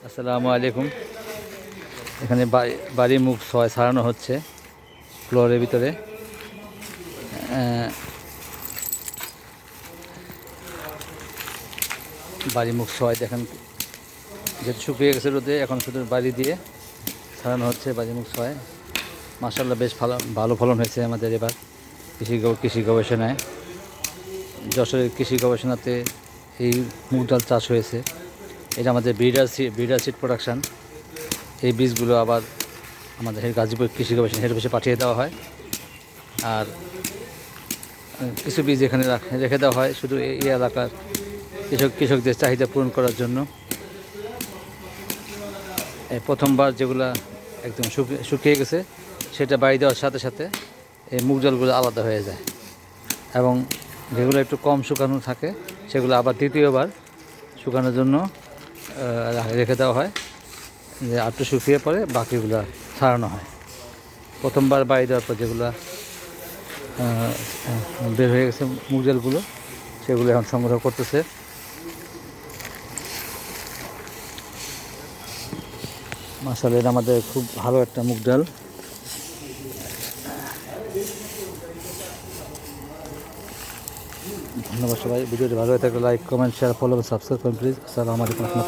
আসসালামু আলাইকুম। এখানে বাড়ি মুখ ছয় সারানো হচ্ছে ফ্লোরের ভিতরে। বাড়ি মুখ ছয় দেখেন, যেহেতু শুকিয়ে গেছে রোদে, এখন শুধু বাড়ি দিয়ে সারানো হচ্ছে বাড়ি মুখ ছয়। মাশাআল্লাহ, বেশ ভালো ফলন হয়েছে আমাদের এবার কৃষি গবেষণায়। যশোরের কৃষি গবেষণাতে এই মুগ ডাল চাষ হয়েছে। এটা আমাদের ব্রিডার সিড প্রোডাকশান। এই বীজগুলো আবার আমাদের গাজীপুর কৃষি গবেষণা হেড অফিসে পাঠিয়ে দেওয়া হয়। আর কিছু বীজ এখানে রেখে দেওয়া হয় শুধু এই এলাকার কৃষকদের চাহিদা পূরণ করার জন্য। প্রথমবার যেগুলা একদম শুকিয়ে গেছে, সেটা বাড়ি দেওয়ার সাথে সাথে এই মুগ ডালগুলো আলাদা হয়ে যায়, এবং যেগুলো একটু কম শুকানো থাকে সেগুলো আবার দ্বিতীয়বার শুকানোর জন্য রেখে দেওয়া হয়, যে আরটু শুকিয়ে পরে বাকিগুলো ছাড়ানো হয়। প্রথমবার বাড়ি দেওয়ার পর যেগুলো বের হয়ে গেছে মুগ ডালগুলো, সেগুলো এখন সংগ্রহ করতেছে। মাশাআল্লাহ, এটা আমাদের খুব ভালো একটা মুগ ডাল। ধন্যবাদ সবাই। ভিডিওটি ভালো হয়ে থাকলে like, comment, share, follow, subscribe করুন প্লিজ। আসসালামু আলাইকুম।